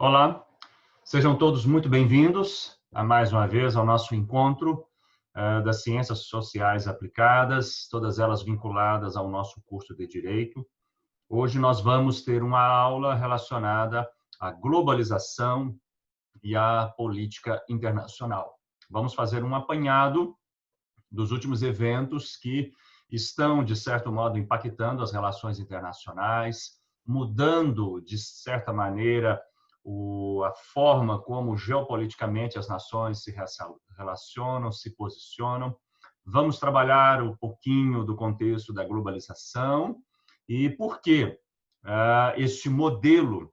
Olá, sejam todos muito bem-vindos a mais uma vez ao nosso encontro das ciências sociais aplicadas, todas elas vinculadas ao nosso curso de Direito. Hoje nós vamos ter uma aula relacionada à globalização e à política internacional. Vamos fazer um apanhado dos últimos eventos que estão, de certo modo, impactando as relações internacionais, mudando, de certa maneira, a forma como geopoliticamente as nações se relacionam, se posicionam. Vamos trabalhar um pouquinho do contexto da globalização e por que este modelo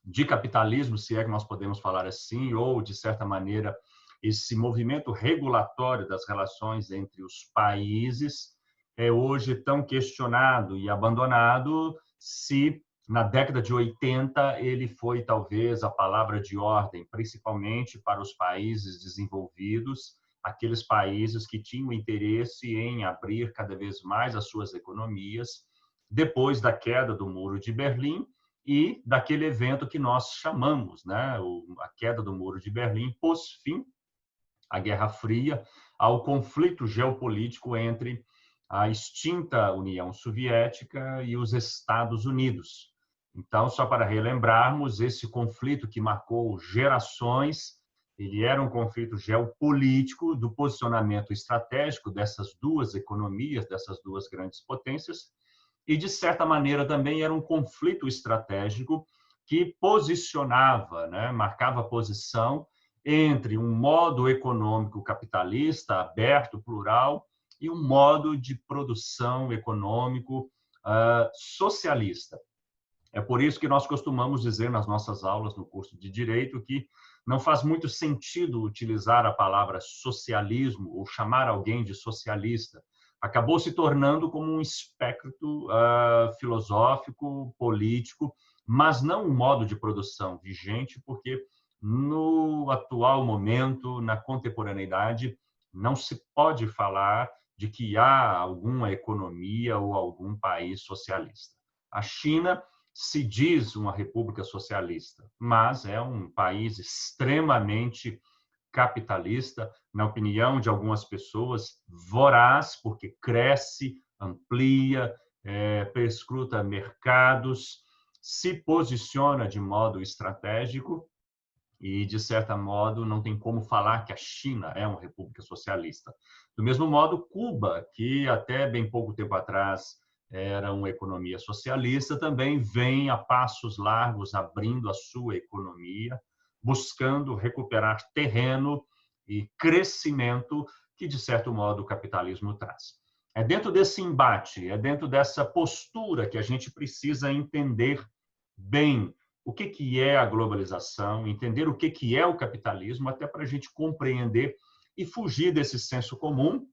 de capitalismo, se é que nós podemos falar assim, ou, de certa maneira, esse movimento regulatório das relações entre os países é hoje tão questionado e abandonado se na década de 80 ele foi talvez a palavra de ordem, principalmente para os países desenvolvidos, aqueles países que tinham interesse em abrir cada vez mais as suas economias, depois da queda do Muro de Berlim e daquele evento que nós chamamos, né, a queda do Muro de Berlim, pôs fim à Guerra Fria, ao conflito geopolítico entre a extinta União Soviética e os Estados Unidos. Então, só para relembrarmos, esse conflito que marcou gerações, ele era um conflito geopolítico do posicionamento estratégico dessas duas economias, dessas duas grandes potências, e, de certa maneira, também era um conflito estratégico que posicionava, né, marcava posição entre um modo econômico capitalista, aberto, plural, e um modo de produção econômico socialista. É por isso que nós costumamos dizer nas nossas aulas no curso de Direito que não faz muito sentido utilizar a palavra socialismo ou chamar alguém de socialista. Acabou se tornando como um espectro filosófico, político, mas não um modo de produção vigente, porque no atual momento, na contemporaneidade, não se pode falar de que há alguma economia ou algum país socialista. A China se diz uma república socialista, mas é um país extremamente capitalista, na opinião de algumas pessoas, voraz, porque cresce, amplia, perscruta mercados, se posiciona de modo estratégico e, de certo modo, não tem como falar que a China é uma república socialista. Do mesmo modo, Cuba, que até bem pouco tempo atrás era uma economia socialista, também vem a passos largos abrindo a sua economia, buscando recuperar terreno e crescimento que, de certo modo, o capitalismo traz. É dentro desse embate, é dentro dessa postura que a gente precisa entender bem o que é a globalização, entender o que é o capitalismo, até para a gente compreender e fugir desse senso comum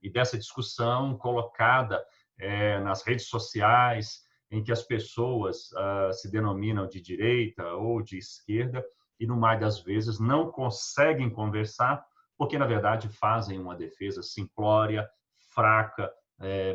e dessa discussão colocada nas redes sociais, em que as pessoas se denominam de direita ou de esquerda e, no mais das vezes, não conseguem conversar, porque, na verdade, fazem uma defesa simplória, fraca,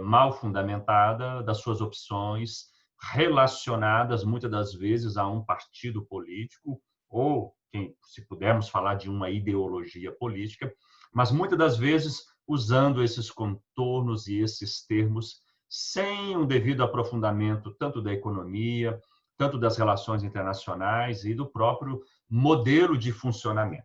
mal fundamentada das suas opções, relacionadas, muitas das vezes, a um partido político ou, se pudermos falar de uma ideologia política, mas, muitas das vezes, usando esses contornos e esses termos sem um devido aprofundamento tanto da economia, tanto das relações internacionais e do próprio modelo de funcionamento.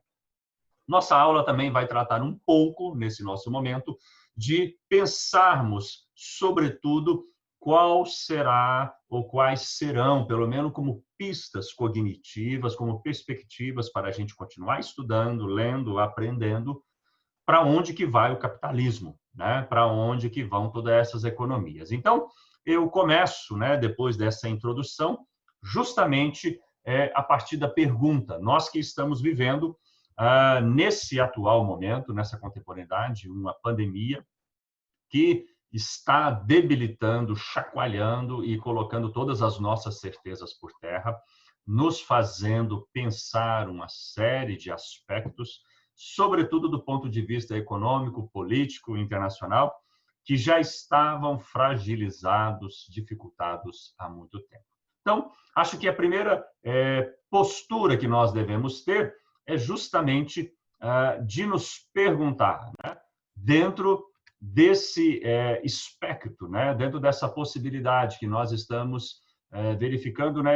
Nossa aula também vai tratar um pouco, nesse nosso momento, de pensarmos, sobretudo, qual será ou quais serão, pelo menos como pistas cognitivas, como perspectivas para a gente continuar estudando, lendo, aprendendo, para onde que vai o capitalismo, né? Para onde que vão todas essas economias. Então, eu começo, né, depois dessa introdução, justamente a partir da pergunta. Nós que estamos vivendo, nesse atual momento, nessa contemporaneidade, uma pandemia que está debilitando, chacoalhando e colocando todas as nossas certezas por terra, nos fazendo pensar uma série de aspectos, sobretudo do ponto de vista econômico, político, internacional, que já estavam fragilizados, dificultados há muito tempo. Então, acho que a primeira postura que nós devemos ter é justamente de nos perguntar, né, dentro desse espectro, né, dentro dessa possibilidade que nós estamos verificando na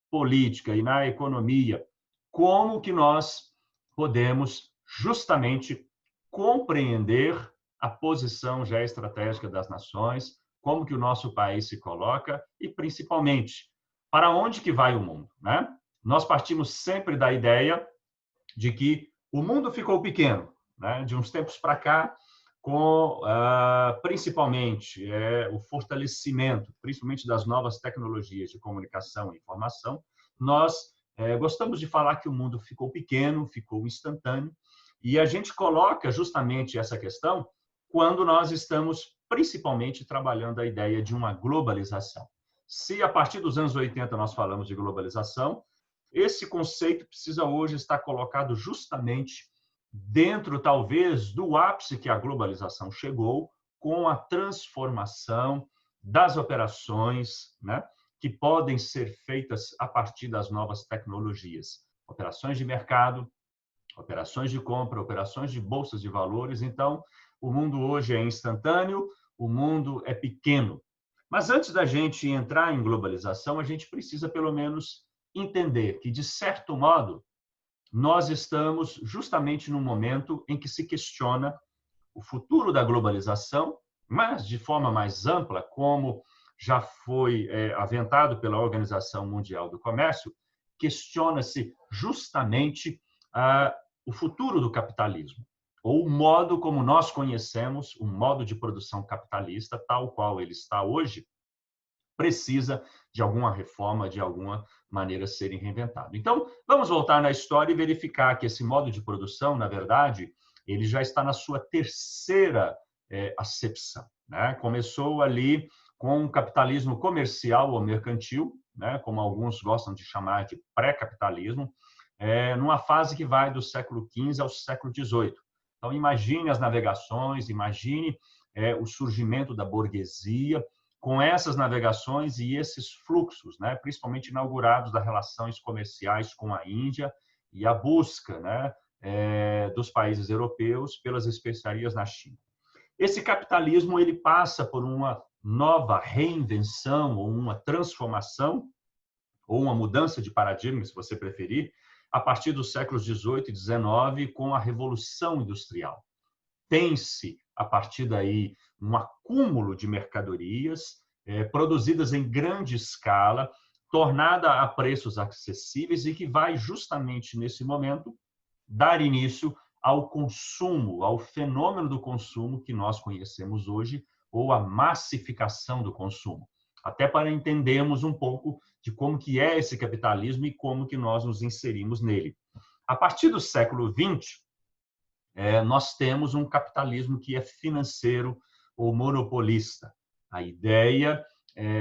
política e na economia, como que nós podemos justamente compreender a posição geoestratégica das nações, como que o nosso país se coloca e, principalmente, para onde que vai o mundo, né? Nós partimos sempre da ideia de que o mundo ficou pequeno, né? De uns tempos para cá, com principalmente o fortalecimento, principalmente das novas tecnologias de comunicação e informação, nós gostamos de falar que o mundo ficou pequeno, ficou instantâneo, e a gente coloca justamente essa questão quando nós estamos principalmente trabalhando a ideia de uma globalização. Se a partir dos anos 80 nós falamos de globalização, esse conceito precisa hoje estar colocado justamente dentro, talvez, do ápice que a globalização chegou, com a transformação das operações, né, que podem ser feitas a partir das novas tecnologias. Operações de mercado, operações de compra, operações de bolsas de valores. Então, o mundo hoje é instantâneo, o mundo é pequeno. Mas antes da gente entrar em globalização, a gente precisa, pelo menos, entender que, de certo modo, nós estamos justamente no momento em que se questiona o futuro da globalização, mas de forma mais ampla, como já foi aventado pela Organização Mundial do Comércio, questiona-se justamente o futuro do capitalismo, ou o modo como nós conhecemos, o modo de produção capitalista, tal qual ele está hoje, precisa de alguma reforma, de alguma maneira serem reinventado. Então, vamos voltar na história e verificar que esse modo de produção, na verdade, ele já está na sua terceira acepção, né? Começou ali com o capitalismo comercial ou mercantil, né? Como alguns gostam de chamar de pré-capitalismo, numa fase que vai do século XV ao século XVIII. Então, imagine as navegações, imagine o surgimento da burguesia, com essas navegações e esses fluxos, né, principalmente inaugurados das relações comerciais com a Índia e a busca, né, dos países europeus pelas especiarias na China. Esse capitalismo ele passa por uma nova reinvenção ou uma transformação ou uma mudança de paradigma, se você preferir, a partir dos séculos XVIII e XIX, com a Revolução Industrial. Tem-se, a partir daí, um acúmulo de mercadorias produzidas em grande escala, tornada a preços acessíveis e que vai justamente nesse momento dar início ao consumo, ao fenômeno do consumo que nós conhecemos hoje, ou a massificação do consumo. Até para entendermos um pouco de como que é esse capitalismo e como que nós nos inserimos nele. A partir do século XX, nós temos um capitalismo que é financeiro ou monopolista. A ideia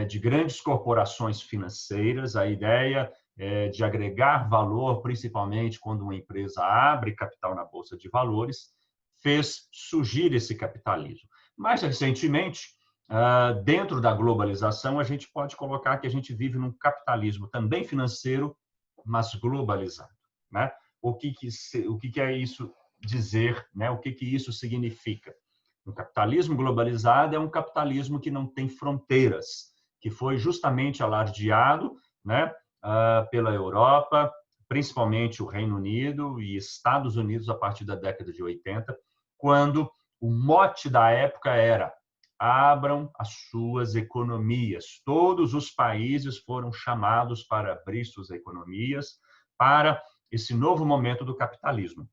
de grandes corporações financeiras, a ideia de agregar valor, principalmente quando uma empresa abre capital na Bolsa de Valores, fez surgir esse capitalismo. Mais recentemente, dentro da globalização, a gente pode colocar que a gente vive num capitalismo também financeiro, mas globalizado, né? O que é isso dizer, né? O que isso significa? Um capitalismo globalizado é um capitalismo que não tem fronteiras, que foi justamente alardeado, né, pela Europa, principalmente o Reino Unido e Estados Unidos a partir da década de 80, quando o mote da época era: abram as suas economias. Todos os países foram chamados para abrir suas economias para esse novo momento do capitalismo.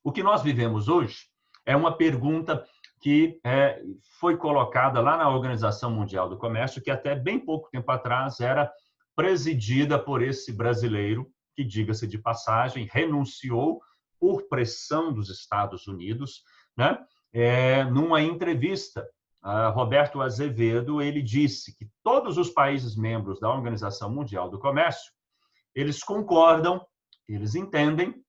O que nós vivemos hoje é uma pergunta que foi colocada lá na Organização Mundial do Comércio, que até bem pouco tempo atrás era presidida por esse brasileiro, que, diga-se de passagem, renunciou por pressão dos Estados Unidos, né? Numa entrevista, Roberto Azevedo, ele disse que todos os países membros da Organização Mundial do Comércio, eles concordam, eles entendem,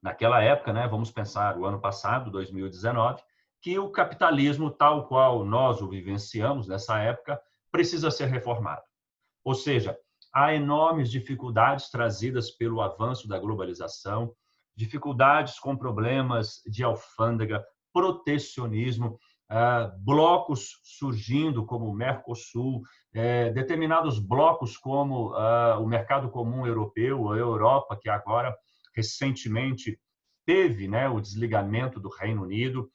naquela época, né, vamos pensar o ano passado, 2019, que o capitalismo tal qual nós o vivenciamos nessa época precisa ser reformado. Ou seja, há enormes dificuldades trazidas pelo avanço da globalização, dificuldades com problemas de alfândega, protecionismo, blocos surgindo como o Mercosul, determinados blocos como o Mercado Comum Europeu, a Europa, que agora recentemente teve, né, o desligamento do Reino Unido,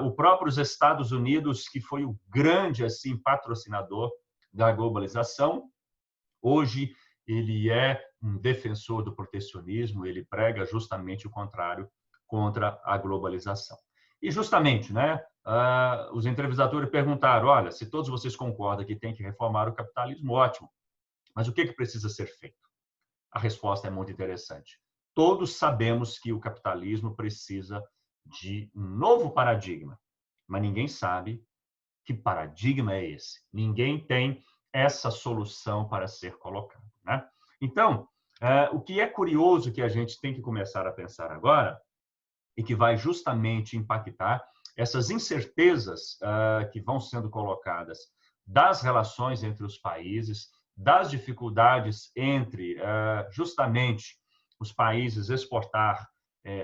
o próprio Estados Unidos, que foi o grande assim patrocinador da globalização, hoje ele é um defensor do protecionismo, ele prega justamente o contrário contra a globalização. E justamente, né, os entrevistadores perguntaram, olha, se todos vocês concordam que tem que reformar o capitalismo, ótimo, mas o que precisa ser feito? A resposta é muito interessante. Todos sabemos que o capitalismo precisa de um novo paradigma, mas ninguém sabe que paradigma é esse. Ninguém tem essa solução para ser colocada, né? Então, o que é curioso que a gente tem que começar a pensar agora e que vai justamente impactar essas incertezas que vão sendo colocadas das relações entre os países, das dificuldades entre justamente os países exportar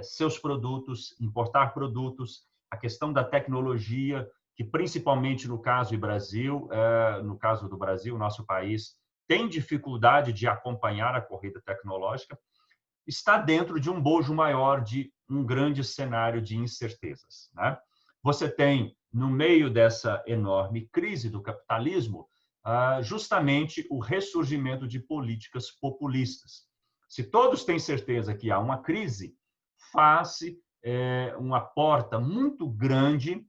seus produtos, importar produtos, a questão da tecnologia, que principalmente no caso do Brasil, nosso país tem dificuldade de acompanhar a corrida tecnológica, está dentro de um bojo maior de um grande cenário de incertezas, né? Você tem, no meio dessa enorme crise do capitalismo, justamente o ressurgimento de políticas populistas. Se todos têm certeza que há uma crise, faz-se uma porta muito grande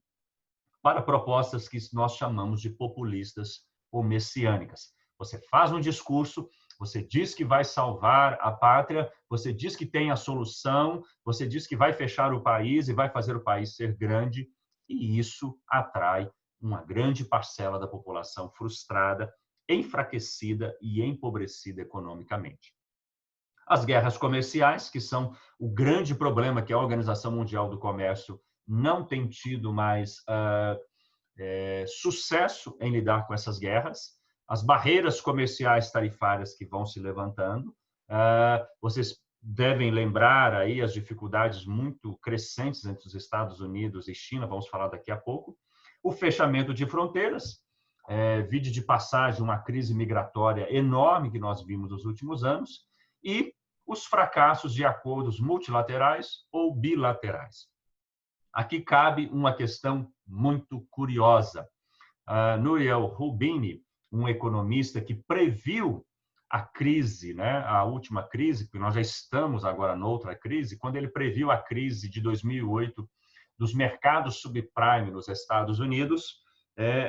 para propostas que nós chamamos de populistas ou messiânicas. Você faz um discurso, você diz que vai salvar a pátria, você diz que tem a solução, você diz que vai fechar o país e vai fazer o país ser grande, e isso atrai uma grande parcela da população frustrada, enfraquecida e empobrecida economicamente. As guerras comerciais, que são o grande problema que a Organização Mundial do Comércio não tem tido mais sucesso em lidar com essas guerras, as barreiras comerciais tarifárias que vão se levantando. Vocês devem lembrar aí as dificuldades muito crescentes entre os Estados Unidos e China, vamos falar daqui a pouco. O fechamento de fronteiras, vide de passagem uma crise migratória enorme que nós vimos nos últimos anos, e os fracassos de acordos multilaterais ou bilaterais. Aqui cabe uma questão muito curiosa. Nouriel Roubini, um economista que previu a crise, né, a última crise, porque nós já estamos agora noutra crise, quando ele previu a crise de 2008 dos mercados subprime nos Estados Unidos,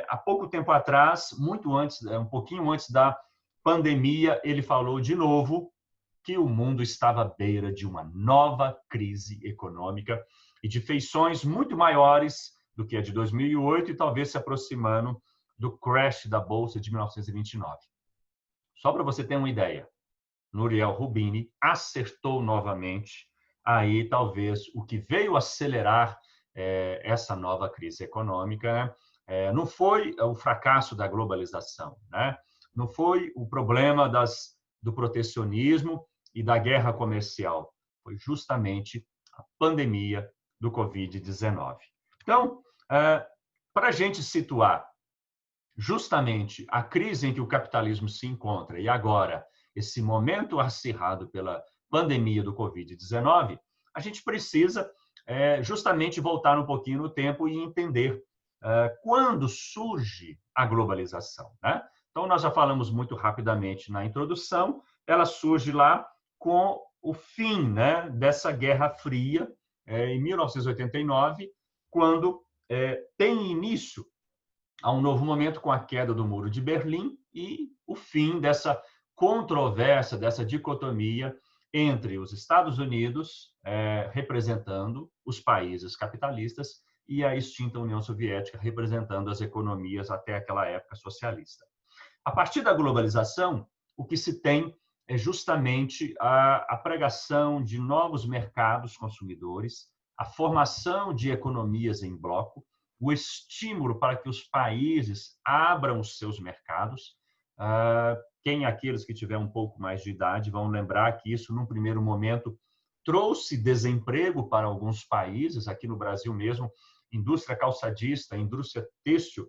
há pouco tempo atrás, muito antes, um pouquinho antes da pandemia, ele falou de novo que o mundo estava à beira de uma nova crise econômica e de feições muito maiores do que a de 2008 e talvez se aproximando do crash da Bolsa de 1929. Só para você ter uma ideia, Nouriel Roubini acertou novamente aí talvez o que veio acelerar essa nova crise econômica, né? Não foi o fracasso da globalização, né? Não foi o problema do protecionismo e da guerra comercial, foi justamente a pandemia do Covid-19. Então, para a gente situar justamente a crise em que o capitalismo se encontra e agora esse momento acirrado pela pandemia do Covid-19, a gente precisa justamente voltar um pouquinho no tempo e entender quando surge a globalização, né? Então, nós já falamos muito rapidamente na introdução, ela surge lá com o fim, né, dessa Guerra Fria, em 1989, quando tem início a um novo momento com a queda do Muro de Berlim e o fim dessa controvérsia, dessa dicotomia entre os Estados Unidos, representando os países capitalistas, e a extinta União Soviética, representando as economias até aquela época socialista. A partir da globalização, o que se tem é justamente a pregação de novos mercados consumidores, a formação de economias em bloco, o estímulo para que os países abram os seus mercados, Quem aqueles que tiver um pouco mais de idade vão lembrar que isso, num primeiro momento, trouxe desemprego para alguns países, aqui no Brasil mesmo, indústria calçadista, indústria têxtil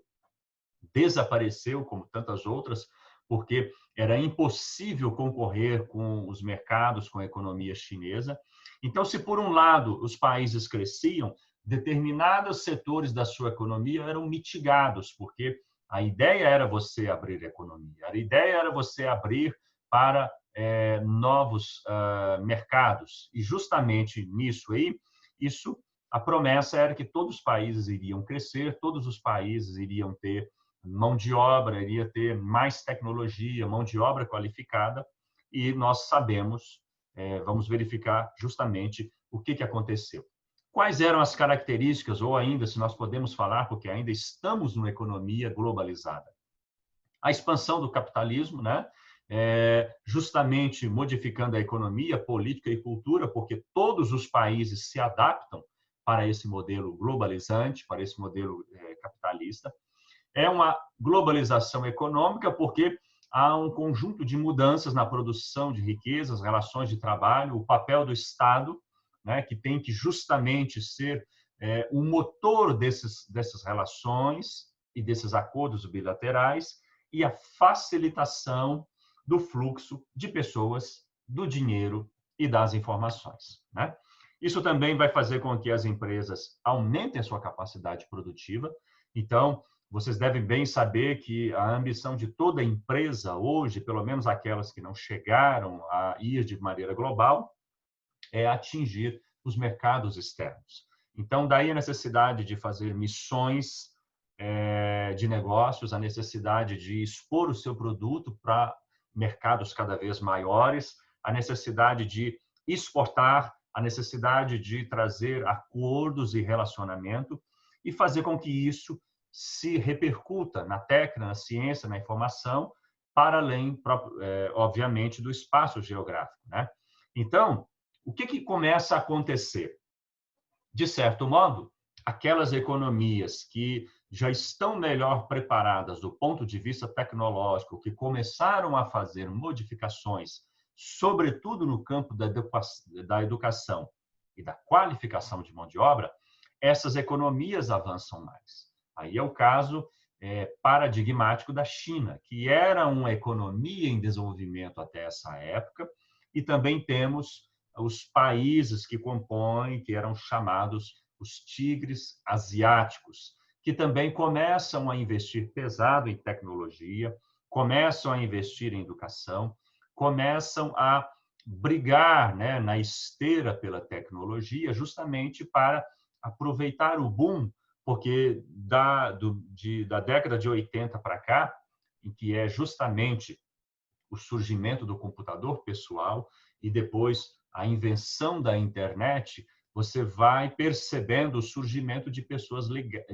desapareceu, como tantas outras, porque era impossível concorrer com os mercados, com a economia chinesa. Então, se por um lado os países cresciam, determinados setores da sua economia eram mitigados, porque a ideia era você abrir a economia, a ideia era você abrir para novos mercados. E justamente nisso aí, a promessa era que todos os países iriam crescer, todos os países iriam ter mão de obra, iria ter mais tecnologia, mão de obra qualificada, e nós sabemos, vamos verificar justamente o que aconteceu. Quais eram as características, ou ainda, se nós podemos falar, porque ainda estamos numa economia globalizada? A expansão do capitalismo, né? Justamente modificando a economia, política e cultura, porque todos os países se adaptam para esse modelo globalizante, para esse modelo capitalista. É uma globalização econômica, porque há um conjunto de mudanças na produção de riquezas, relações de trabalho, o papel do Estado, né, que tem que justamente ser o motor dessas relações e desses acordos bilaterais, e a facilitação do fluxo de pessoas, do dinheiro e das informações, né? Isso também vai fazer com que as empresas aumentem a sua capacidade produtiva. Então, vocês devem bem saber que a ambição de toda empresa hoje, pelo menos aquelas que não chegaram a ir de maneira global, é atingir os mercados externos. Então, daí a necessidade de fazer missões de negócios, a necessidade de expor o seu produto para mercados cada vez maiores, a necessidade de exportar, a necessidade de trazer acordos e relacionamento e fazer com que isso se repercuta na técnica, na ciência, na informação, para além, obviamente, do espaço geográfico, né? Então, o que começa a acontecer? De certo modo, aquelas economias que já estão melhor preparadas do ponto de vista tecnológico, que começaram a fazer modificações, sobretudo no campo da educação e da qualificação de mão de obra, essas economias avançam mais. Aí é o caso paradigmático da China, que era uma economia em desenvolvimento até essa época, e também temos os países que compõem, que eram chamados os tigres asiáticos, que também começam a investir pesado em tecnologia, começam a investir em educação, começam a brigar, né, na esteira pela tecnologia, justamente para aproveitar o boom, porque da década de 80 para cá, em que é justamente o surgimento do computador pessoal e depois a invenção da internet, você vai percebendo o surgimento de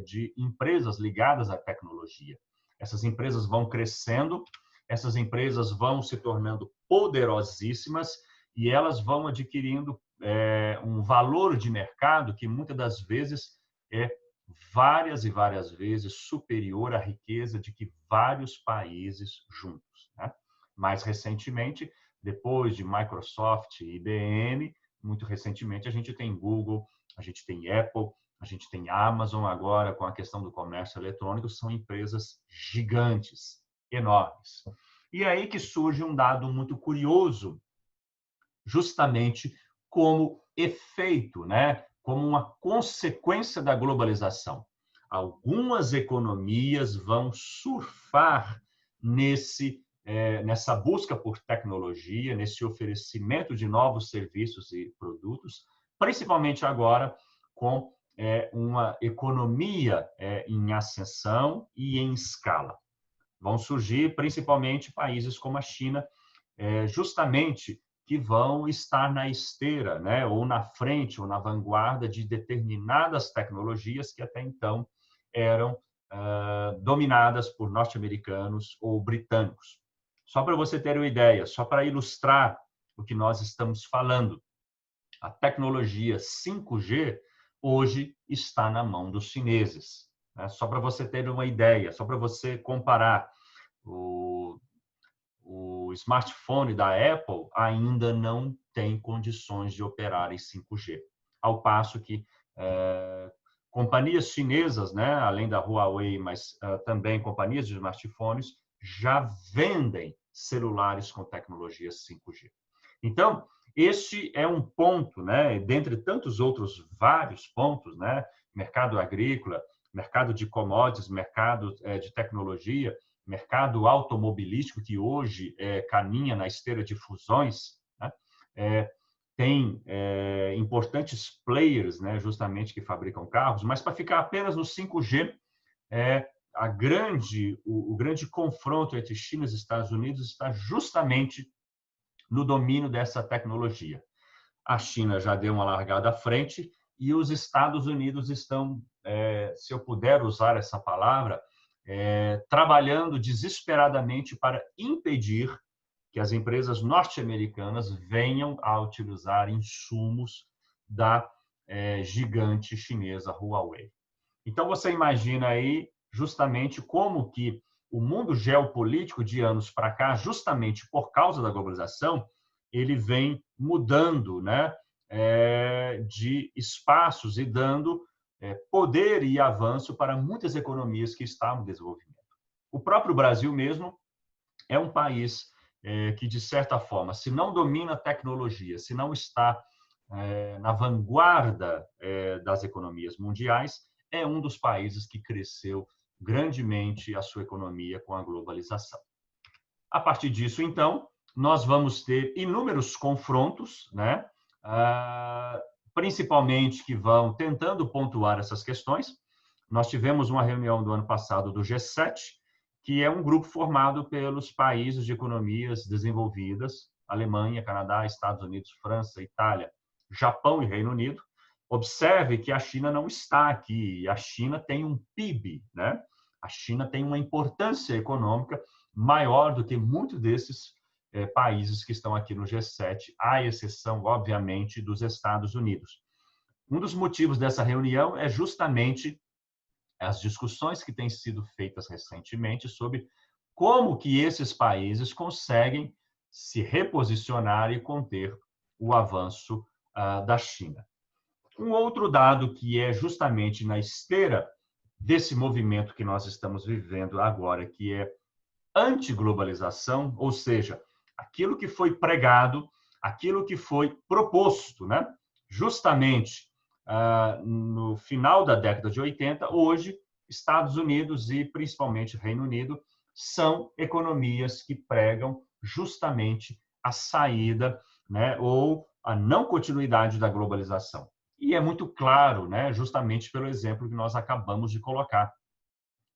de empresas ligadas à tecnologia. Essas empresas vão crescendo, essas empresas vão se tornando poderosíssimas e elas vão adquirindo um valor de mercado que muitas das vezes é várias e várias vezes superior à riqueza de que vários países juntos, né? Mais recentemente, depois de Microsoft e IBM, muito recentemente a gente tem Google, a gente tem Apple, a gente tem Amazon agora com a questão do comércio eletrônico, são empresas gigantes, enormes. E é aí que surge um dado muito curioso, justamente como efeito, né? Como uma consequência da globalização. Algumas economias vão surfar nessa busca por tecnologia, nesse oferecimento de novos serviços e produtos, principalmente agora com uma economia em ascensão e em escala. Vão surgir principalmente países como a China, justamente que vão estar na esteira, né, ou na frente, ou na vanguarda de determinadas tecnologias que até então eram dominadas por norte-americanos ou britânicos. Só para você ter uma ideia, só para ilustrar o que nós estamos falando, a tecnologia 5G hoje está na mão dos chineses, né? Só para você ter uma ideia, só para você comparar, o smartphone da Apple ainda não tem condições de operar em 5G. Ao passo que companhias chinesas, né, além da Huawei, mas também companhias de smartphones, já vendem celulares com tecnologia 5G. Então, este é um ponto, né, dentre tantos outros vários pontos, né, mercado agrícola, mercado de commodities, mercado de tecnologia, mercado automobilístico, que hoje caminha na esteira de fusões, né, tem importantes players, né, justamente que fabricam carros, mas para ficar apenas no 5G, o grande confronto entre China e Estados Unidos está justamente no domínio dessa tecnologia. A China já deu uma largada à frente e os Estados Unidos estão, se eu puder usar essa palavra, trabalhando desesperadamente para impedir que as empresas norte-americanas venham a utilizar insumos da gigante chinesa Huawei. Então, você imagina aí justamente como que o mundo geopolítico de anos para cá, justamente por causa da globalização, ele vem mudando, né, de espaços e dando poder e avanço para muitas economias que estavam em desenvolvimento. O próprio Brasil mesmo é um país que, de certa forma, se não domina a tecnologia, se não está na vanguarda das economias mundiais, é um dos países que cresceu grandemente a sua economia com a globalização. A partir disso, então, nós vamos ter inúmeros confrontos, né? Principalmente que vão tentando pontuar essas questões. Nós tivemos uma reunião do ano passado do G7, que é um grupo formado pelos países de economias desenvolvidas, Alemanha, Canadá, Estados Unidos, França, Itália, Japão e Reino Unido. Observe que a China não está aqui. A China tem um PIB, né? A China tem uma importância econômica maior do que muitos desses países que estão aqui no G7, à exceção, obviamente, dos Estados Unidos. Um dos motivos dessa reunião é justamente as discussões que têm sido feitas recentemente sobre como que esses países conseguem se reposicionar e conter o avanço da China. Um outro dado que é justamente na esteira desse movimento que nós estamos vivendo agora, que é antiglobalização, ou seja, aquilo que foi pregado, aquilo que foi proposto, né? Justamente no final da década de 80, hoje, Estados Unidos e principalmente Reino Unido são economias que pregam justamente a saída, né, ou a não continuidade da globalização. E é muito claro, né, justamente pelo exemplo que nós acabamos de colocar.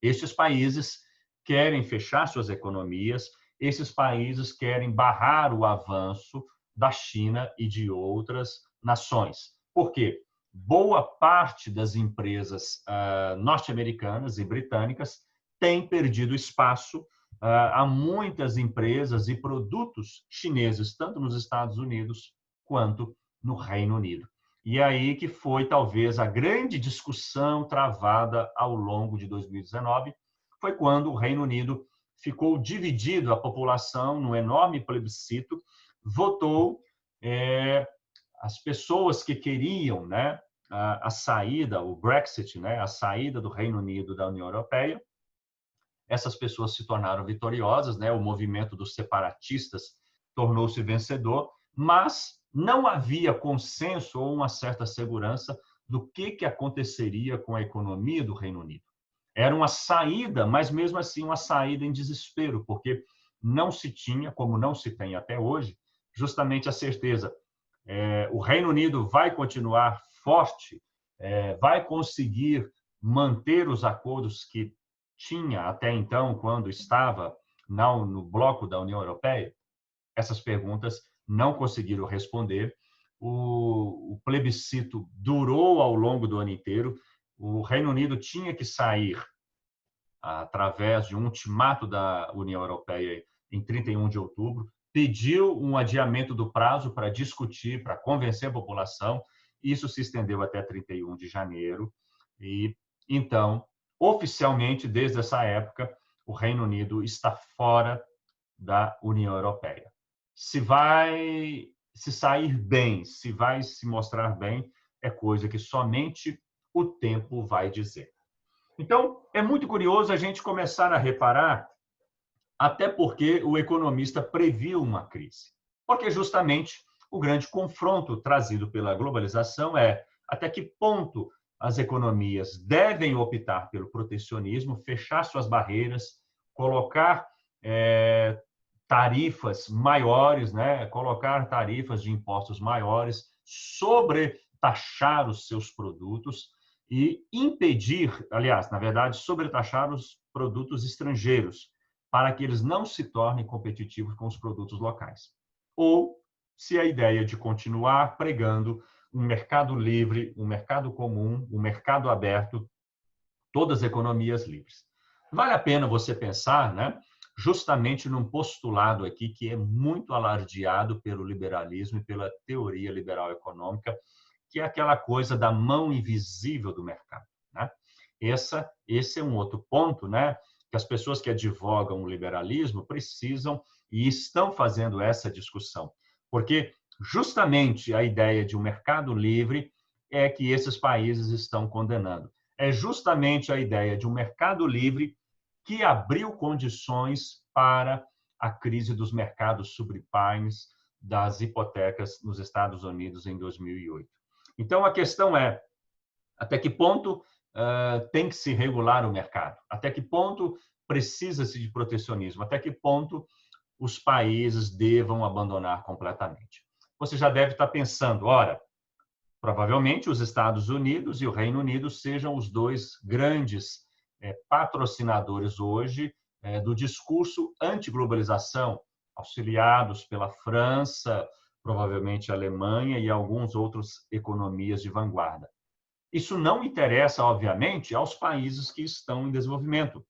Estes países querem fechar suas economias, esses países querem barrar o avanço da China e de outras nações. Por quê? Boa parte das empresas norte-americanas e britânicas tem perdido espaço a muitas empresas e produtos chineses, tanto nos Estados Unidos quanto no Reino Unido. E aí que foi talvez a grande discussão travada ao longo de 2019, foi quando o Reino Unido ficou dividido, a população, num enorme plebiscito, votou as pessoas que queriam, né, a saída, o Brexit, né, a saída do Reino Unido da União Europeia. Essas pessoas se tornaram vitoriosas, né, o movimento dos separatistas tornou-se vencedor, mas não havia consenso ou uma certa segurança do que aconteceria com a economia do Reino Unido. Era uma saída, mas mesmo assim uma saída em desespero, porque não se tinha, como não se tem até hoje, justamente a certeza. O Reino Unido vai continuar forte, vai conseguir manter os acordos que tinha até então, quando estava no bloco da União Europeia? Essas perguntas não conseguiram responder. O plebiscito durou ao longo do ano inteiro. O Reino Unido tinha que sair através de um ultimato da União Europeia em 31 de outubro, pediu um adiamento do prazo para discutir, para convencer a população. Isso se estendeu até 31 de janeiro. E então, oficialmente, desde essa época, o Reino Unido está fora da União Europeia. Se vai se sair bem, se vai se mostrar bem, é coisa que somente o tempo vai dizer. Então, é muito curioso a gente começar a reparar, até porque o economista previu uma crise. Porque justamente o grande confronto trazido pela globalização é até que ponto as economias devem optar pelo protecionismo, fechar suas barreiras, colocar tarifas maiores, né? Colocar tarifas de impostos maiores, sobretaxar os seus produtos e impedir, aliás, na verdade, sobretaxar os produtos estrangeiros, para que eles não se tornem competitivos com os produtos locais. Ou se a ideia de continuar pregando um mercado livre, um mercado comum, um mercado aberto, todas as economias livres. Vale a pena você pensar, né, justamente num postulado aqui que é muito alardeado pelo liberalismo e pela teoria liberal econômica, que é aquela coisa da mão invisível do mercado, né? Esse é um outro ponto, né, que as pessoas que advogam o liberalismo precisam e estão fazendo essa discussão, porque justamente a ideia de um mercado livre é que esses países estão condenando. É justamente a ideia de um mercado livre que abriu condições para a crise dos mercados subprimes, das hipotecas nos Estados Unidos em 2008. Então, a questão é, até que ponto tem que se regular o mercado? Até que ponto precisa-se de protecionismo? Até que ponto os países devam abandonar completamente? Você já deve estar pensando, ora, provavelmente os Estados Unidos e o Reino Unido sejam os dois grandes patrocinadores hoje do discurso anti-globalização, auxiliados pela França, provavelmente a Alemanha e alguns outros economias de vanguarda. Isso não interessa, obviamente, aos países que estão em desenvolvimento.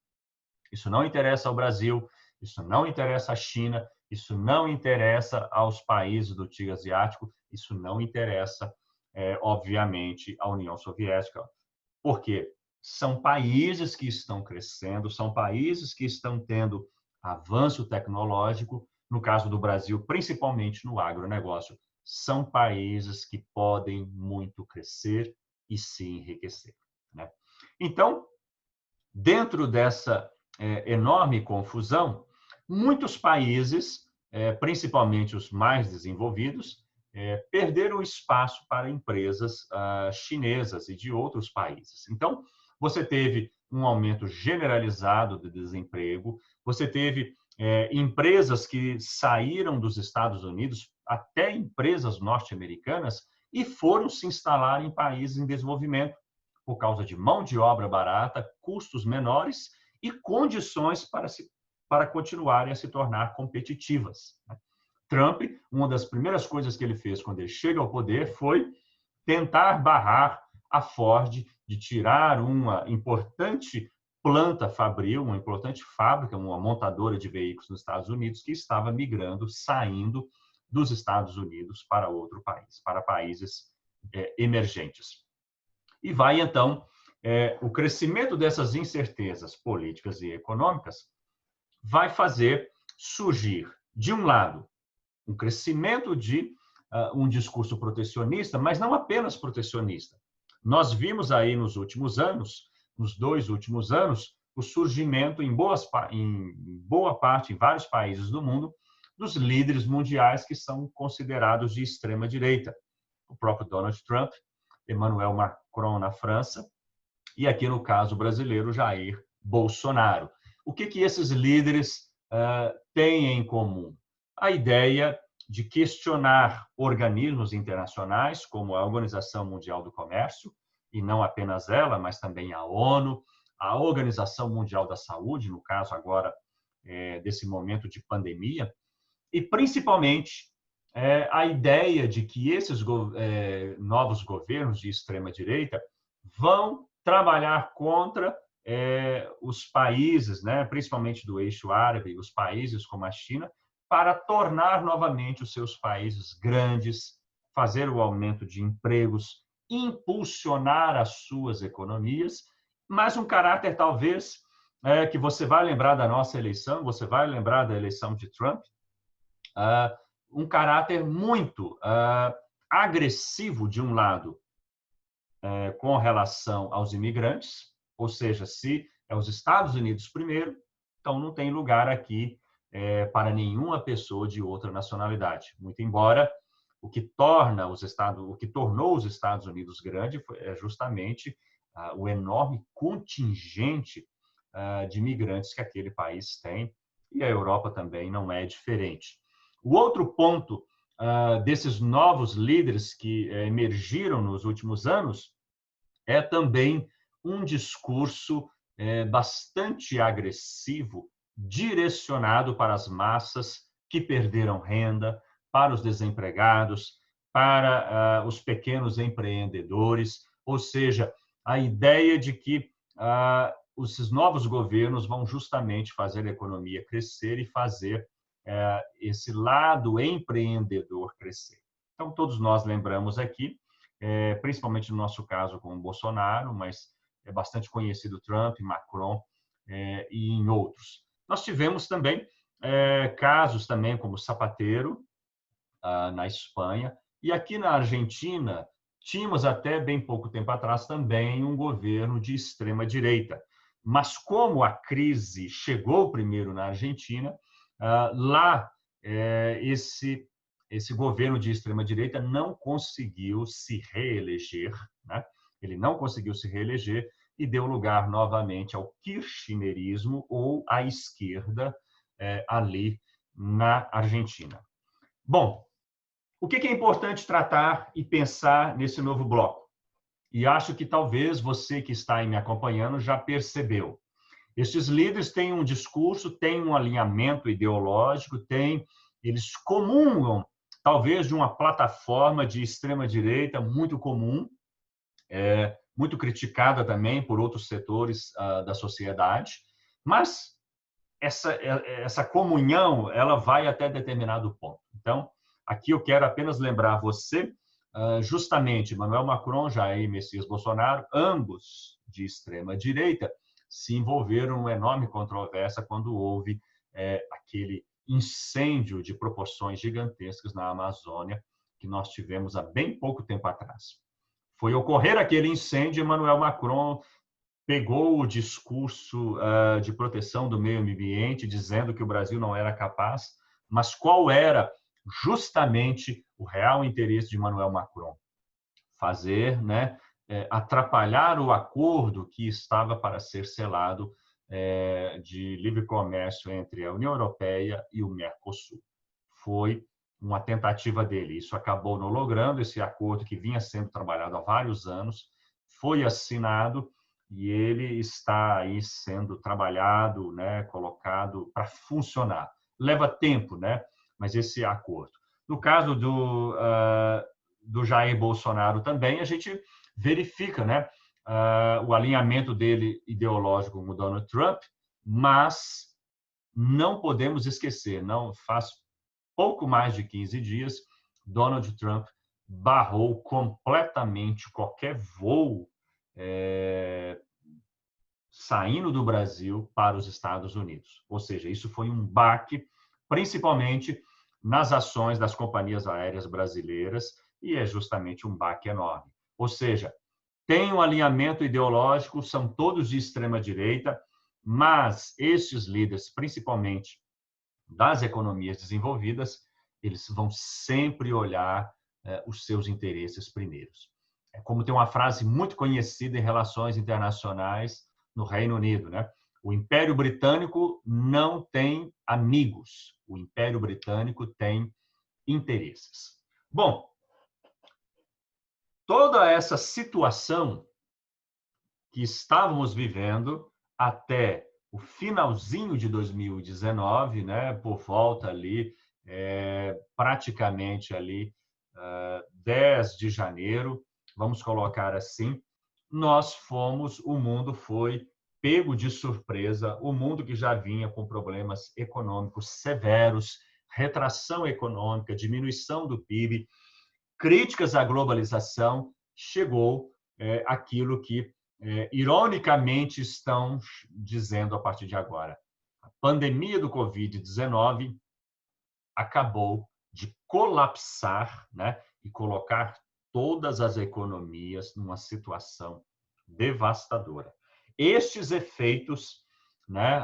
Isso não interessa ao Brasil, isso não interessa à China, isso não interessa aos países do Tigre Asiático, isso não interessa, obviamente, à União Soviética. Por quê? São países que estão crescendo, são países que estão tendo avanço tecnológico, no caso do Brasil, principalmente no agronegócio, são países que podem muito crescer e se enriquecer, né? Então, dentro dessa enorme confusão, muitos países, principalmente os mais desenvolvidos, perderam espaço para empresas chinesas e de outros países. Então, você teve um aumento generalizado do desemprego, você teve empresas que saíram dos Estados Unidos, até empresas norte-americanas, e foram se instalar em países em desenvolvimento, por causa de mão de obra barata, custos menores e condições para continuarem a se tornar competitivas. Trump, uma das primeiras coisas que ele fez quando ele chega ao poder foi tentar barrar a Ford de tirar uma importante planta fabril, uma importante fábrica, uma montadora de veículos nos Estados Unidos que estava migrando, saindo dos Estados Unidos para outro país, para países emergentes. E vai, então, o crescimento dessas incertezas políticas e econômicas vai fazer surgir, de um lado, um crescimento de um discurso protecionista, mas não apenas protecionista. Nós vimos aí nos últimos anos, nos 2 últimos anos, o surgimento em boa parte, em vários países do mundo, dos líderes mundiais que são considerados de extrema direita. O próprio Donald Trump, Emmanuel Macron na França e aqui no caso brasileiro Jair Bolsonaro. O que esses líderes têm em comum? A ideia de questionar organismos internacionais como a Organização Mundial do Comércio, e não apenas ela, mas também a ONU, a Organização Mundial da Saúde, no caso agora desse momento de pandemia, e principalmente a ideia de que esses novos governos de extrema-direita vão trabalhar contra os países, né, principalmente do eixo árabe, os países como a China, para tornar novamente os seus países grandes, fazer o aumento de empregos, impulsionar as suas economias, mas um caráter talvez que você vai lembrar da nossa eleição, você vai lembrar da eleição de Trump, um caráter muito agressivo, de um lado, com relação aos imigrantes, ou seja, se é os Estados Unidos primeiro, então não tem lugar aqui para nenhuma pessoa de outra nacionalidade. Muito embora o que tornou os Estados Unidos grande é justamente o enorme contingente de imigrantes que aquele país tem, e a Europa também não é diferente. O outro ponto desses novos líderes que emergiram nos últimos anos é também um discurso bastante agressivo, direcionado para as massas que perderam renda, para os desempregados, para os pequenos empreendedores, ou seja, a ideia de que esses novos governos vão justamente fazer a economia crescer e fazer esse lado empreendedor crescer. Então, todos nós lembramos aqui, principalmente no nosso caso com o Bolsonaro, mas é bastante conhecido Trump, Macron e em outros. Nós tivemos também casos também como Zapatero, na Espanha, e aqui na Argentina tínhamos até bem pouco tempo atrás também um governo de extrema direita. Mas como a crise chegou primeiro na Argentina, lá esse governo de extrema direita não conseguiu se reeleger, né? Ele não conseguiu se reeleger e deu lugar novamente ao kirchnerismo ou à esquerda ali na Argentina. Bom, o que é importante tratar e pensar nesse novo bloco? E acho que talvez você que está aí me acompanhando já percebeu. Estes líderes têm um discurso, têm um alinhamento ideológico, eles comungam, talvez, de uma plataforma de extrema-direita muito comum, muito criticada também por outros setores da sociedade, mas essa comunhão ela vai até determinado ponto. Então, aqui eu quero apenas lembrar você, justamente, Emmanuel Macron, Jair Messias Bolsonaro, ambos de extrema-direita, se envolveram numa enorme controvérsia quando houve aquele incêndio de proporções gigantescas na Amazônia que nós tivemos há bem pouco tempo atrás. Foi ocorrer aquele incêndio, Emmanuel Macron pegou o discurso de proteção do meio ambiente, dizendo que o Brasil não era capaz, mas qual era justamente o real interesse de Emmanuel Macron? Fazer, atrapalhar o acordo que estava para ser selado de livre comércio entre a União Europeia e o Mercosul. Foi uma tentativa dele. Isso acabou não logrando, esse acordo que vinha sendo trabalhado há vários anos, foi assinado e ele está aí sendo trabalhado, colocado para funcionar. Leva tempo, mas esse acordo. No caso do Jair Bolsonaro também, a gente verifica o alinhamento dele ideológico com o Donald Trump, mas não podemos esquecer, não faz pouco mais de 15 dias, Donald Trump barrou completamente qualquer voo saindo do Brasil para os Estados Unidos. Ou seja, isso foi um baque, principalmente nas ações das companhias aéreas brasileiras, e é justamente um baque enorme. Ou seja, tem um alinhamento ideológico, são todos de extrema-direita, mas estes líderes, principalmente das economias desenvolvidas, eles vão sempre olhar os seus interesses primeiros. É como tem uma frase muito conhecida em relações internacionais no Reino Unido, O Império Britânico não tem amigos, o Império Britânico tem interesses. Bom, toda essa situação que estávamos vivendo até o finalzinho de 2019, por volta ali, praticamente ali 10 de janeiro, vamos colocar assim, o mundo foi pego de surpresa, o mundo que já vinha com problemas econômicos severos, retração econômica, diminuição do PIB, críticas à globalização, chegou aquilo que ironicamente, estão dizendo a partir de agora: a pandemia do Covid-19 acabou de colapsar, né, e colocar todas as economias numa situação devastadora. Estes efeitos, né,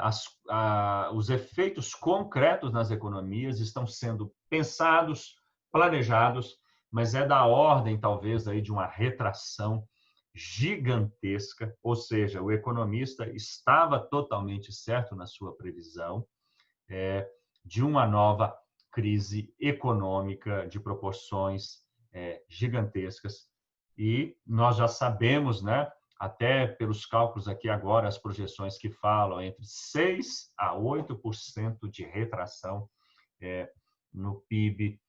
os efeitos concretos nas economias estão sendo pensados, planejados, mas é da ordem, talvez, aí, de uma retração gigantesca, ou seja, o economista estava totalmente certo na sua previsão de uma nova crise econômica de proporções gigantescas. E nós já sabemos, né, até pelos cálculos aqui agora, as projeções que falam entre 6% a 8% de retração no PIB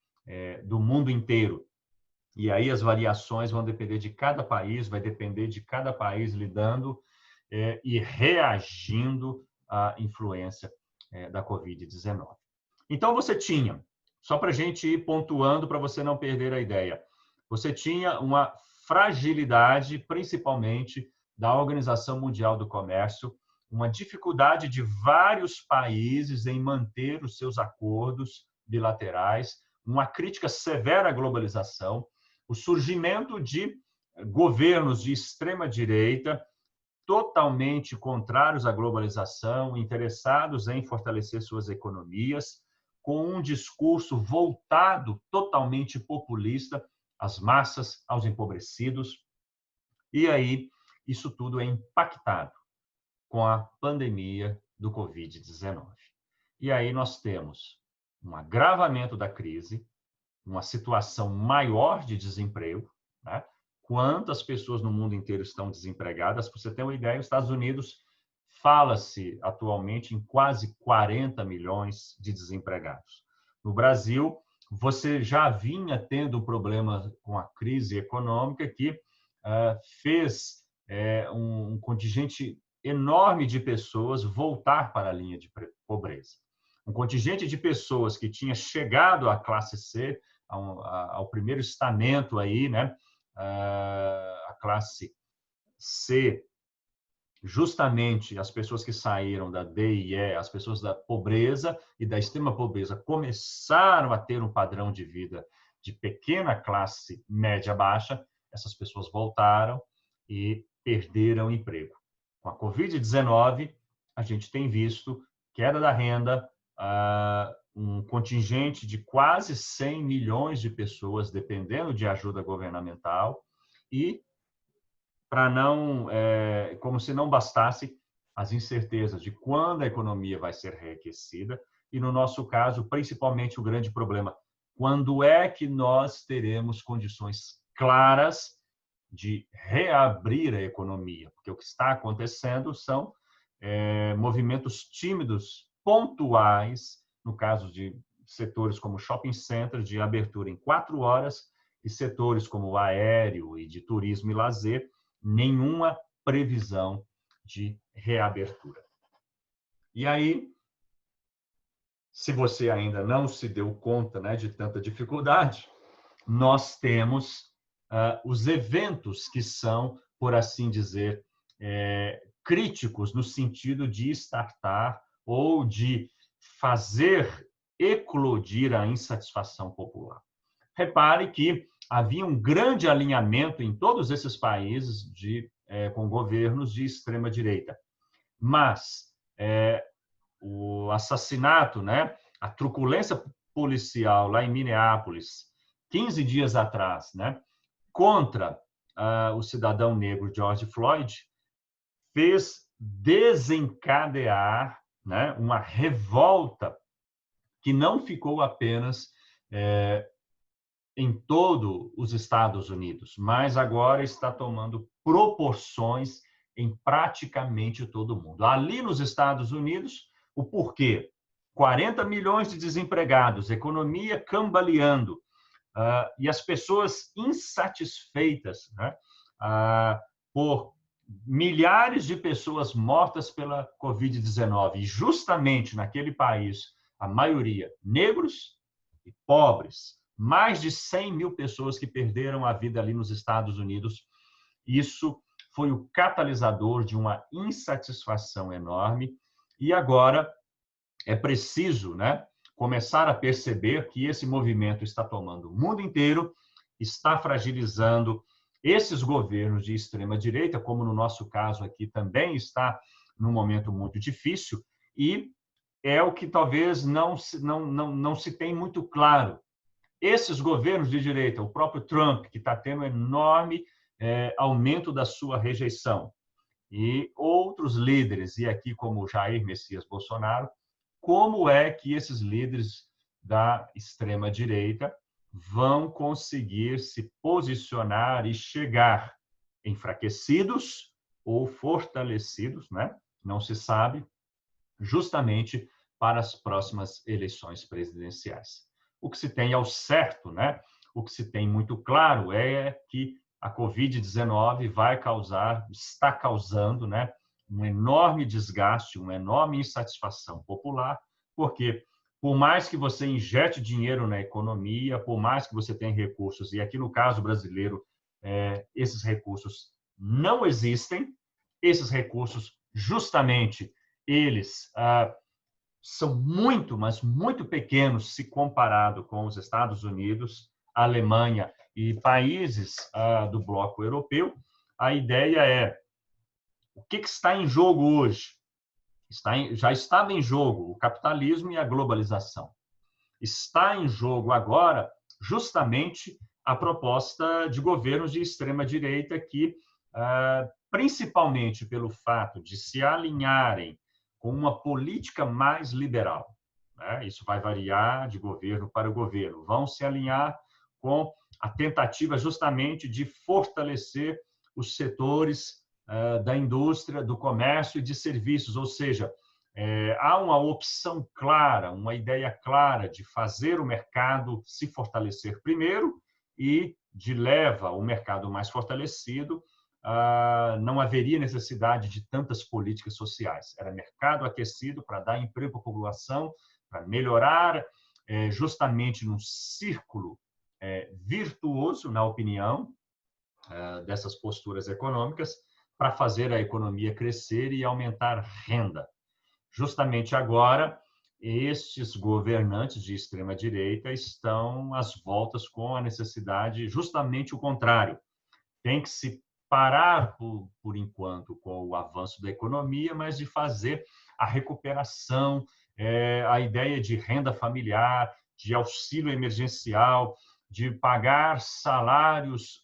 do mundo inteiro. E aí as variações vão depender de cada país, vai depender de cada país lidando e reagindo à influência da Covid-19. Então, você tinha, só para a gente ir pontuando para você não perder a ideia, você tinha uma fragilidade, principalmente, da Organização Mundial do Comércio, uma dificuldade de vários países em manter os seus acordos bilaterais, uma crítica severa à globalização, o surgimento de governos de extrema-direita totalmente contrários à globalização, interessados em fortalecer suas economias, com um discurso voltado totalmente populista às massas, aos empobrecidos. E aí, isso tudo é impactado com a pandemia do Covid-19. E aí nós temos um agravamento da crise, uma situação maior de desemprego, né? Quantas pessoas no mundo inteiro estão desempregadas? Para você ter uma ideia, os Estados Unidos fala-se atualmente em quase 40 milhões de desempregados. No Brasil, você já vinha tendo um problema com a crise econômica que fez um contingente enorme de pessoas voltar para a linha de pobreza. Um contingente de pessoas que tinha chegado à classe C, ao primeiro estamento aí, né? A classe C, justamente as pessoas que saíram da D e E, as pessoas da pobreza e da extrema pobreza, começaram a ter um padrão de vida de pequena classe média baixa, essas pessoas voltaram e perderam emprego. Com a Covid-19, a gente tem visto queda da renda, um contingente de quase 100 milhões de pessoas dependendo de ajuda governamental e, para não, como se não bastasse, as incertezas de quando a economia vai ser reaquecida e, no nosso caso, principalmente o grande problema, quando é que nós teremos condições claras de reabrir a economia? Porque o que está acontecendo são movimentos tímidos, pontuais, no caso de setores como shopping center, de abertura em 4 horas, e setores como o aéreo e de turismo e lazer, nenhuma previsão de reabertura. E aí, se você ainda não se deu conta, né, de tanta dificuldade, nós temos os eventos que são, por assim dizer, críticos no sentido de estartar ou de fazer eclodir a insatisfação popular. Repare que havia um grande alinhamento em todos esses países com governos de extrema-direita. Mas o assassinato, né, a truculência policial lá em Minneapolis, 15 dias atrás, né, contra o cidadão negro George Floyd, fez desencadear, né, uma revolta que não ficou apenas em todos os Estados Unidos, mas agora está tomando proporções em praticamente todo o mundo. Ali nos Estados Unidos, o porquê? 40 milhões de desempregados, economia cambaleando, e as pessoas insatisfeitas, né, por milhares de pessoas mortas pela Covid-19, e justamente naquele país, a maioria negros e pobres, mais de 100 mil pessoas que perderam a vida ali nos Estados Unidos. Isso foi o catalisador de uma insatisfação enorme. E agora é preciso, né, começar a perceber que esse movimento está tomando o mundo inteiro, está fragilizando esses governos de extrema-direita, como no nosso caso aqui também está num momento muito difícil, e é o que talvez não se tem muito claro. Esses governos de direita, o próprio Trump, que está tendo um enorme aumento da sua rejeição, e outros líderes, e aqui como Jair Messias Bolsonaro, como é que esses líderes da extrema-direita vão conseguir se posicionar e chegar enfraquecidos ou fortalecidos, né? Não se sabe, justamente para as próximas eleições presidenciais. O que se tem ao certo, né? O que se tem muito claro é que a Covid-19 está causando, né, um enorme desgaste, uma enorme insatisfação popular, porque por mais que você injete dinheiro na economia, por mais que você tenha recursos, e aqui no caso brasileiro, esses recursos não existem, esses recursos, justamente, eles são muito, mas muito pequenos se comparado com os Estados Unidos, a Alemanha e países do bloco europeu. A ideia é o que está em jogo hoje? Já estava em jogo o capitalismo e a globalização. Está em jogo agora justamente a proposta de governos de extrema-direita que, principalmente pelo fato de se alinharem com uma política mais liberal, né? Isso vai variar de governo para governo, vão se alinhar com a tentativa justamente de fortalecer os setores da indústria, do comércio e de serviços, ou seja, há uma opção clara, uma ideia clara de fazer o mercado se fortalecer primeiro e, de leva o mercado mais fortalecido, não haveria necessidade de tantas políticas sociais. Era mercado aquecido para dar emprego à população, para melhorar justamente num círculo virtuoso, na opinião dessas posturas econômicas, para fazer a economia crescer e aumentar renda. Justamente agora, estes governantes de extrema-direita estão às voltas com a necessidade, justamente o contrário. Tem que se parar, por enquanto, com o avanço da economia, mas de fazer a recuperação, a ideia de renda familiar, de auxílio emergencial, de pagar salários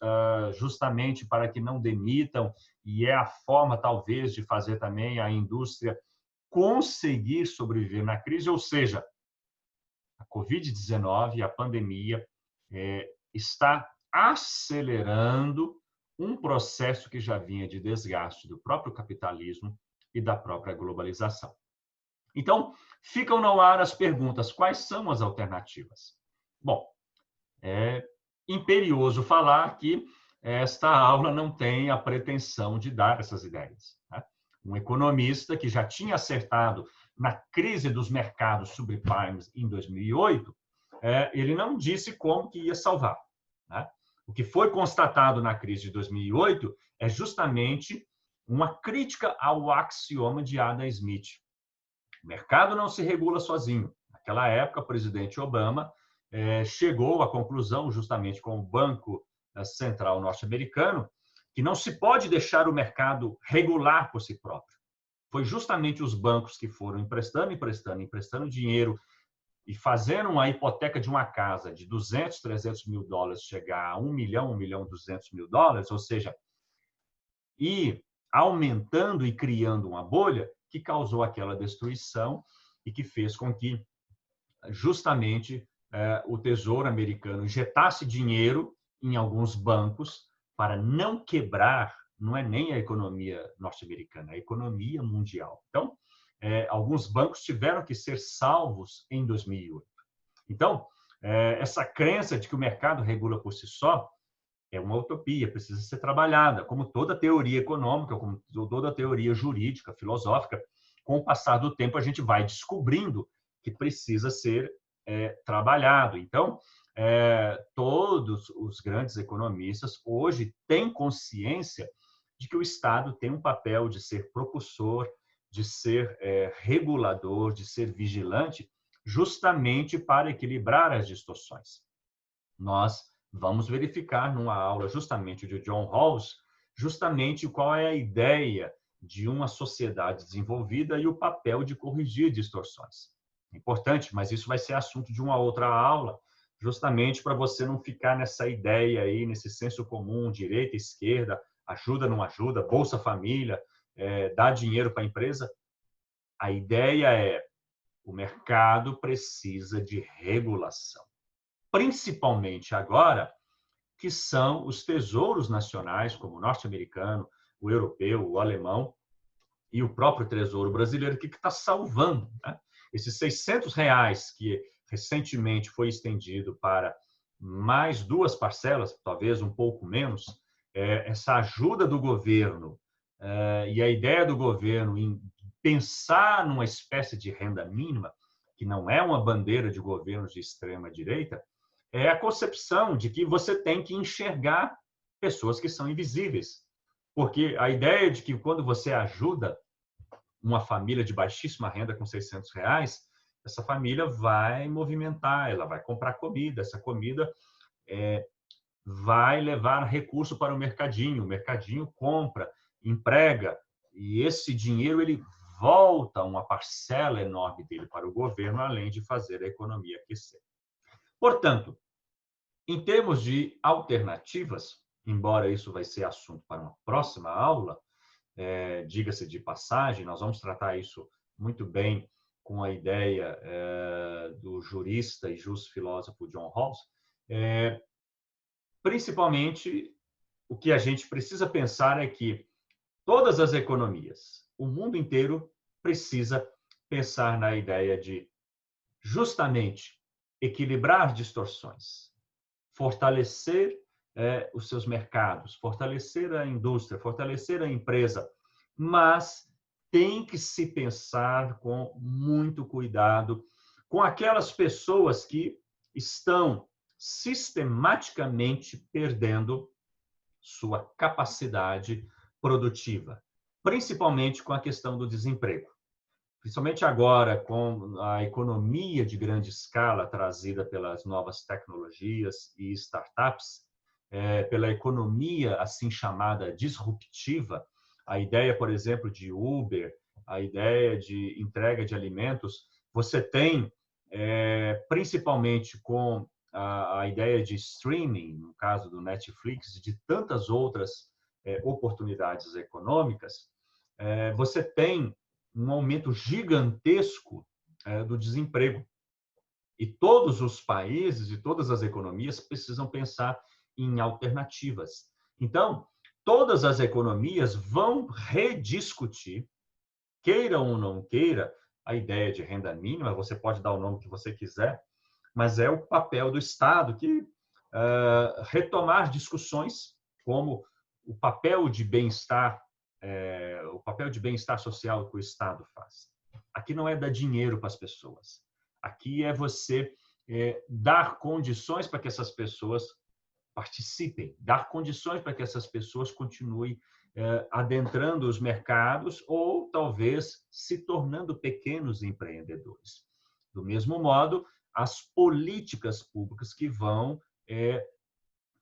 justamente para que não demitam, e é a forma, talvez, de fazer também a indústria conseguir sobreviver na crise, ou seja, a Covid-19, a pandemia, está acelerando um processo que já vinha de desgaste do próprio capitalismo e da própria globalização. Então, ficam no ar as perguntas: quais são as alternativas? Bom, é imperioso falar que esta aula não tem a pretensão de dar essas ideias, né? Um economista que já tinha acertado na crise dos mercados subprimes em 2008, ele não disse como que ia salvar, né? O que foi constatado na crise de 2008 é justamente uma crítica ao axioma de Adam Smith. O mercado não se regula sozinho. Naquela época, o presidente Obama chegou à conclusão, justamente com o Banco Central norte-americano, que não se pode deixar o mercado regular por si próprio. Foi justamente os bancos que foram emprestando dinheiro e fazendo uma hipoteca de uma casa de 200, 300 mil dólares chegar a 1 milhão, 200 mil dólares, ou seja, e aumentando e criando uma bolha que causou aquela destruição e que fez com que justamente o Tesouro americano injetasse dinheiro em alguns bancos para não quebrar, não é nem a economia norte-americana, é a economia mundial. Então, alguns bancos tiveram que ser salvos em 2008. Então, essa crença de que o mercado regula por si só é uma utopia, precisa ser trabalhada, como toda teoria econômica, como toda teoria jurídica, filosófica. Com o passar do tempo, a gente vai descobrindo que precisa ser trabalhado. Então, todos os grandes economistas hoje têm consciência de que o Estado tem um papel de ser propulsor, de ser regulador, de ser vigilante, justamente para equilibrar as distorções. Nós vamos verificar numa aula justamente de John Rawls, justamente qual é a ideia de uma sociedade desenvolvida e o papel de corrigir distorções. Importante, mas isso vai ser assunto de uma outra aula, justamente para você não ficar nessa ideia aí, nesse senso comum, direita, esquerda, ajuda, não ajuda, Bolsa Família, dá dinheiro para a empresa. A ideia é o mercado precisa de regulação. Principalmente agora, que são os tesouros nacionais, como o norte-americano, o europeu, o alemão e o próprio tesouro brasileiro, que está salvando, né? Esses R$ 600 que recentemente foi estendido para mais 2 parcelas, talvez um pouco menos, essa ajuda do governo e a ideia do governo em pensar numa espécie de renda mínima, que não é uma bandeira de governos de extrema direita, é a concepção de que você tem que enxergar pessoas que são invisíveis. Porque a ideia de que quando você ajuda uma família de baixíssima renda com R$ 600, essa família vai movimentar, ela vai comprar comida, essa comida vai levar recurso para o mercadinho compra, emprega, e esse dinheiro ele volta uma parcela enorme dele para o governo, além de fazer a economia aquecer. Portanto, em termos de alternativas, embora isso vai ser assunto para uma próxima aula, diga-se de passagem, nós vamos tratar isso muito bem com a ideia do jurista e justo filósofo John Rawls, principalmente o que a gente precisa pensar é que todas as economias, o mundo inteiro precisa pensar na ideia de justamente equilibrar distorções, fortalecer os seus mercados, fortalecer a indústria, fortalecer a empresa, mas tem que se pensar com muito cuidado com aquelas pessoas que estão sistematicamente perdendo sua capacidade produtiva, principalmente com a questão do desemprego. Principalmente agora, com a economia de grande escala trazida pelas novas tecnologias e startups, pela economia assim chamada disruptiva, a ideia, por exemplo, de Uber, a ideia de entrega de alimentos, você tem, principalmente com a ideia de streaming, no caso do Netflix, e de tantas outras oportunidades econômicas, você tem um aumento gigantesco do desemprego. E todos os países e todas as economias precisam pensar em alternativas. Então, todas as economias vão rediscutir, queira ou não queira, a ideia de renda mínima, você pode dar o nome que você quiser, mas é o papel do Estado que retomar discussões como o papel de bem-estar social que o Estado faz. Aqui não é dar dinheiro para as pessoas. Aqui é você dar condições para que essas pessoas participem, dar condições para que essas pessoas continuem adentrando os mercados ou talvez se tornando pequenos empreendedores. Do mesmo modo, as políticas públicas que vão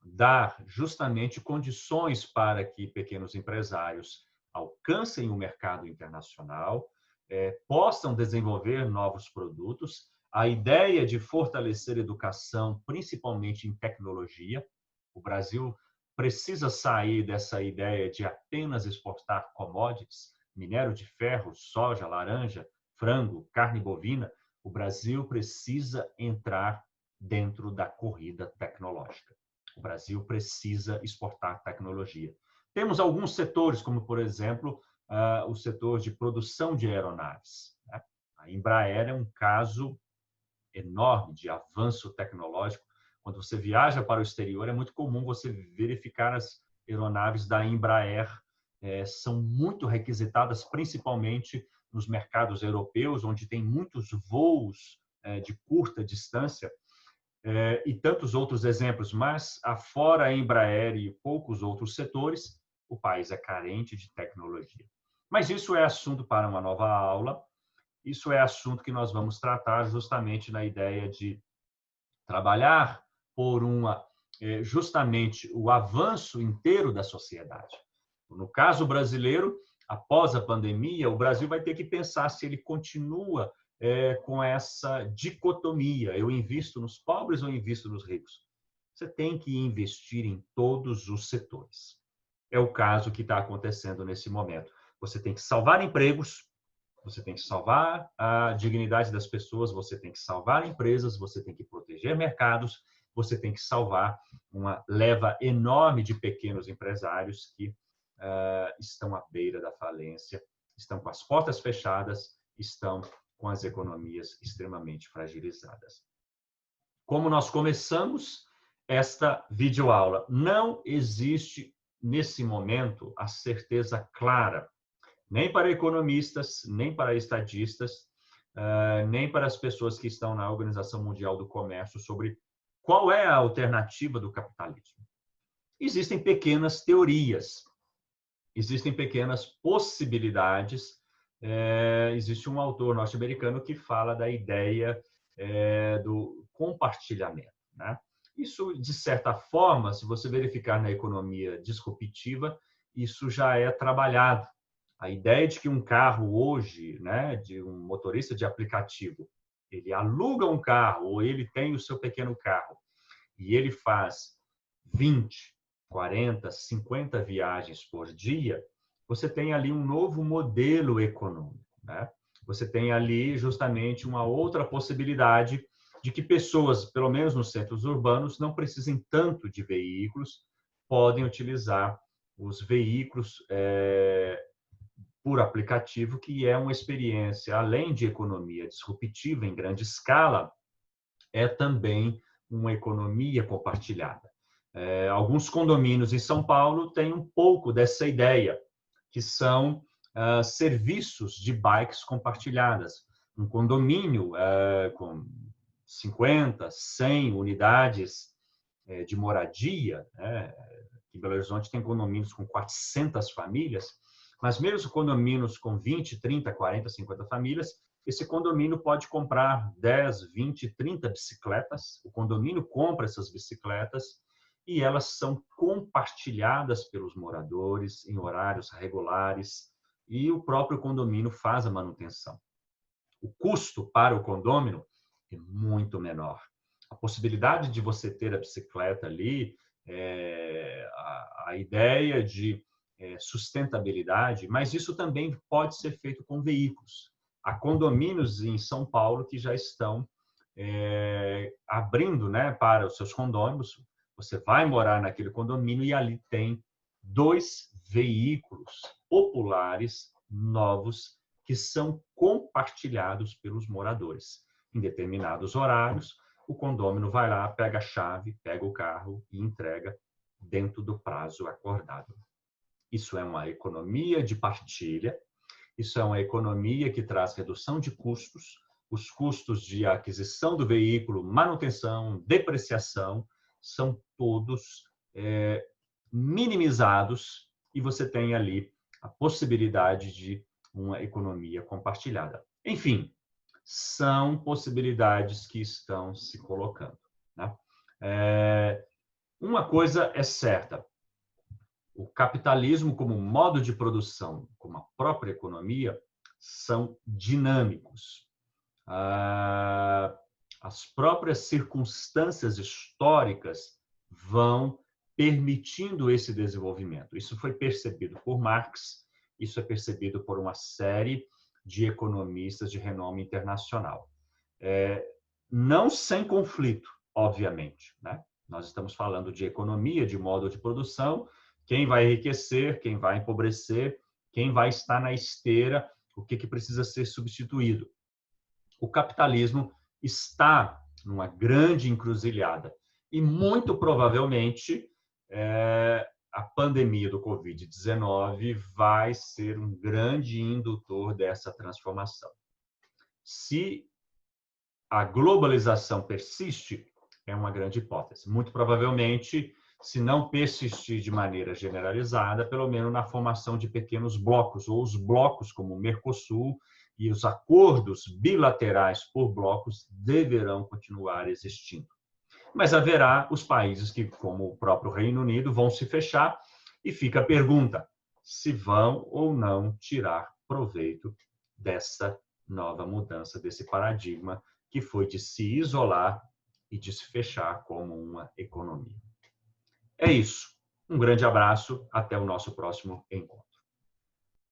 dar justamente condições para que pequenos empresários alcancem o mercado internacional, possam desenvolver novos produtos. A ideia de fortalecer a educação, principalmente em tecnologia. O Brasil precisa sair dessa ideia de apenas exportar commodities, minério de ferro, soja, laranja, frango, carne bovina. O Brasil precisa entrar dentro da corrida tecnológica. O Brasil precisa exportar tecnologia. Temos alguns setores, como, por exemplo, o setor de produção de aeronaves. A Embraer é um caso enorme de avanço tecnológico. Quando você viaja para o exterior, é muito comum você verificar as aeronaves da Embraer. São muito requisitadas, principalmente nos mercados europeus, onde tem muitos voos de curta distância, e tantos outros exemplos, mas afora a Embraer e poucos outros setores, o país é carente de tecnologia. Mas isso é assunto para uma nova aula, isso é assunto que nós vamos tratar justamente na ideia de trabalhar por justamente o avanço inteiro da sociedade. No caso brasileiro, após a pandemia, o Brasil vai ter que pensar se ele continua com essa dicotomia: eu invisto nos pobres ou invisto nos ricos? Você tem que investir em todos os setores. É o caso que está acontecendo nesse momento. Você tem que salvar empregos, você tem que salvar a dignidade das pessoas, você tem que salvar empresas, você tem que proteger mercados, você tem que salvar uma leva enorme de pequenos empresários que estão à beira da falência, estão com as portas fechadas, estão com as economias extremamente fragilizadas. Como nós começamos esta videoaula, não existe nesse momento a certeza clara, nem para economistas, nem para estadistas, nem para as pessoas que estão na Organização Mundial do Comércio, sobre qual é a alternativa do capitalismo. Existem pequenas teorias, existem pequenas possibilidades. Existe um autor norte-americano que fala da ideia do compartilhamento, né? Isso, de certa forma, se você verificar na economia disruptiva, isso já é trabalhado. A ideia de que um carro hoje, né, de um motorista de aplicativo, ele aluga um carro ou ele tem o seu pequeno carro e ele faz 20, 40, 50 viagens por dia, você tem ali um novo modelo econômico, né? Você tem ali justamente uma outra possibilidade de que pessoas, pelo menos nos centros urbanos, não precisem tanto de veículos, podem utilizar os veículos por aplicativo, que é uma experiência, além de economia disruptiva em grande escala, é também uma economia compartilhada. Alguns condomínios em São Paulo têm um pouco dessa ideia, que são serviços de bikes compartilhadas. Um condomínio com 50, 100 unidades de moradia, né? Em Belo Horizonte tem condomínios com 400 famílias, mas mesmo condomínios com 20, 30, 40, 50 famílias, esse condomínio pode comprar 10, 20, 30 bicicletas, o condomínio compra essas bicicletas e elas são compartilhadas pelos moradores em horários regulares e o próprio condomínio faz a manutenção. O custo para o condomínio é muito menor. A possibilidade de você ter a bicicleta ali, a ideia de sustentabilidade, mas isso também pode ser feito com veículos. Há condomínios em São Paulo que já estão abrindo, né, para os seus condôminos. Você vai morar naquele condomínio e ali tem 2 veículos populares novos que são compartilhados pelos moradores. Em determinados horários, o condômino vai lá, pega a chave, pega o carro e entrega dentro do prazo acordado. Isso é uma economia de partilha, isso é uma economia que traz redução de custos, os custos de aquisição do veículo, manutenção, depreciação, são todos minimizados e você tem ali a possibilidade de uma economia compartilhada. Enfim, são possibilidades que estão se colocando, né? Uma coisa é certa, o capitalismo como modo de produção, como a própria economia, são dinâmicos. As próprias circunstâncias históricas vão permitindo esse desenvolvimento. Isso foi percebido por Marx, isso é percebido por uma série de economistas de renome internacional. Não sem conflito, obviamente, né? Nós estamos falando de economia, de modo de produção, quem vai enriquecer, quem vai empobrecer, quem vai estar na esteira, o que precisa ser substituído. O capitalismo está numa grande encruzilhada e, muito provavelmente, a pandemia do Covid-19 vai ser um grande indutor dessa transformação. Se a globalização persiste, é uma grande hipótese. Muito provavelmente, se não persistir de maneira generalizada, pelo menos na formação de pequenos blocos, ou os blocos como o Mercosul, e os acordos bilaterais por blocos deverão continuar existindo. Mas haverá os países que, como o próprio Reino Unido, vão se fechar, e fica a pergunta se vão ou não tirar proveito dessa nova mudança, desse paradigma que foi de se isolar e de se fechar como uma economia. É isso. Um grande abraço, até o nosso próximo encontro.